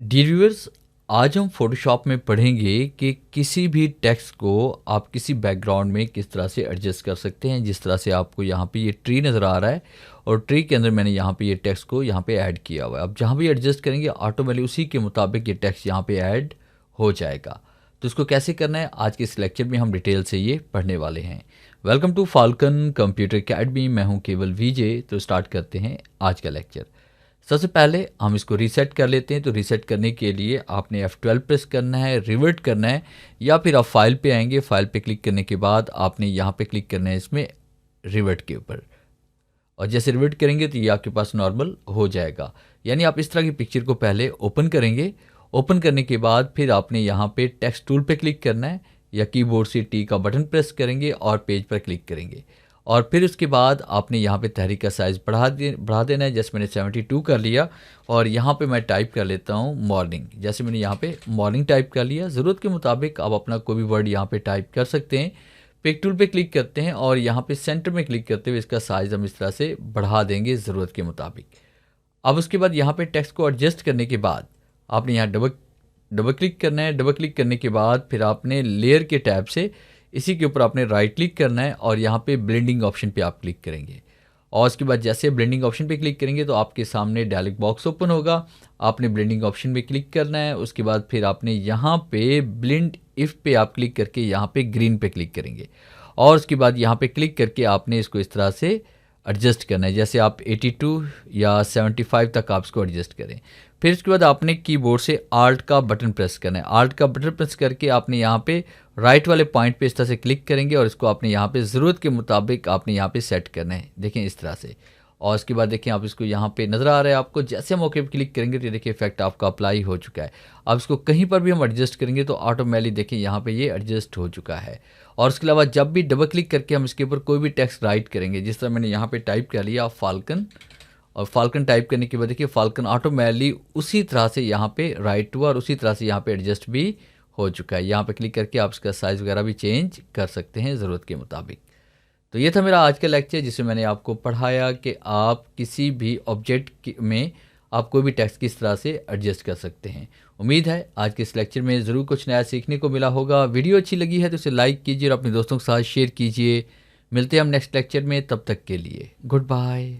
Dear viewers, आज हम Photoshop में पढ़ेंगे कि किसी भी टेक्स्ट को आप किसी बैकग्राउंड में किस तरह से एडजस्ट कर सकते हैं। जिस तरह से आपको यहाँ पे ये ट्री नज़र आ रहा है और ट्री के अंदर मैंने यहाँ पे ये टेक्स्ट को यहाँ पे ऐड किया हुआ है। अब जहाँ भी एडजस्ट करेंगे ऑटोमेटिकली उसी के मुताबिक ये टेक्स्ट यहाँ पे ऐड हो जाएगा। तो इसको कैसे करना है आज के इस लेक्चर में हम डिटेल से ये पढ़ने वाले हैं। Welcome to Falcon Computer Academy, मैं हूँ केवल वीजे। तो स्टार्ट करते हैं आज का लेक्चर। सबसे पहले हम इसको रीसेट कर लेते हैं। तो रीसेट करने के लिए आपने F12 प्रेस करना है, रिवर्ट करना है, या फिर आप फाइल पे आएंगे। फाइल पे क्लिक करने के बाद आपने यहाँ पे क्लिक करना है इसमें रिवर्ट के ऊपर, और जैसे रिवर्ट करेंगे तो ये आपके पास नॉर्मल हो जाएगा। यानी आप इस तरह की पिक्चर को पहले ओपन करेंगे। ओपन करने के बाद फिर आपने यहाँ पे टेक्स्ट टूल पे क्लिक करना है, या कीबोर्ड से टी का बटन प्रेस करेंगे और पेज पर क्लिक करेंगे। और फिर उसके बाद आपने यहाँ पे तहरीर का साइज़ बढ़ा देना है। जैसे मैंने 72 कर लिया, और यहाँ पे मैं टाइप कर लेता हूँ मॉर्निंग। जैसे मैंने यहाँ पे मॉर्निंग टाइप कर लिया। ज़रूरत के मुताबिक आप अपना कोई भी वर्ड यहाँ पे टाइप कर सकते हैं। पिक टूल पे क्लिक करते हैं और यहाँ पे सेंटर में क्लिक करते हुए इसका साइज़ हम इस तरह से बढ़ा देंगे ज़रूरत के मुताबिक। अब उसके बाद यहाँ पे टेक्स्ट को एडजस्ट करने के बाद आपने यहाँ डबल क्लिक करना है। डबल क्लिक करने के बाद फिर आपने लेयर के टैब से इसी के ऊपर आपने राइट क्लिक करना है, और यहाँ पे ब्लेंडिंग ऑप्शन पे आप क्लिक करेंगे। और उसके बाद जैसे ब्लेंडिंग ऑप्शन पे क्लिक करेंगे तो आपके सामने डायलॉग बॉक्स ओपन होगा। आपने ब्लेंडिंग ऑप्शन पे क्लिक करना है। उसके बाद फिर आपने यहाँ पे ब्लेंड इफ़ पे आप क्लिक करके यहाँ पे ग्रीन पे क्लिक करेंगे, और उसके बाद यहाँ पे क्लिक करके आपने इसको इस तरह से एडजस्ट करना है। जैसे आप 82 या 75 तक आप इसको एडजस्ट करें। फिर उसके बाद आपने कीबोर्ड से आल्ट का बटन प्रेस करना है। आल्ट का बटन प्रेस करके आपने यहाँ पे राइट वाले पॉइंट पे इस तरह से क्लिक करेंगे, और इसको आपने यहाँ पे ज़रूरत के मुताबिक आपने यहाँ पे सेट करना है। देखें इस तरह से। और उसके बाद देखें आप इसको यहाँ पे नज़र आ रहा है आपको। जैसे हम ओके पे क्लिक करेंगे तो ये देखिए इफेक्ट आपका अप्लाई हो चुका है। अब इसको कहीं पर भी हम एडजस्ट करेंगे तो ऑटोमेटिकली देखिए यहाँ पे ये एडजस्ट हो चुका है। और उसके अलावा जब भी डबल क्लिक करके हम इसके ऊपर कोई भी टेक्स्ट राइट करेंगे, जिस तरह मैंने यहाँ पे टाइप कर लिया फाल्कन, और फाल्कन टाइप करने के बाद देखिए फाल्कन ऑटोमेटिकली उसी तरह से यहाँ पे राइट हुआ और उसी तरह से यहाँ पे एडजस्ट भी हो चुका है। यहाँ पे क्लिक करके आप इसका साइज़ वगैरह भी चेंज कर सकते हैं ज़रूरत के मुताबिक। तो ये था मेरा आज का लेक्चर, जिसमें मैंने आपको पढ़ाया कि आप किसी भी ऑब्जेक्ट में आप कोई भी टेक्स्ट किस तरह से एडजस्ट कर सकते हैं। उम्मीद है आज के इस लेक्चर में ज़रूर कुछ नया सीखने को मिला होगा। वीडियो अच्छी लगी है तो इसे लाइक कीजिए और अपने दोस्तों के साथ शेयर कीजिए। मिलते हैं हम नेक्स्ट लेक्चर में, तब तक के लिए गुड बाय।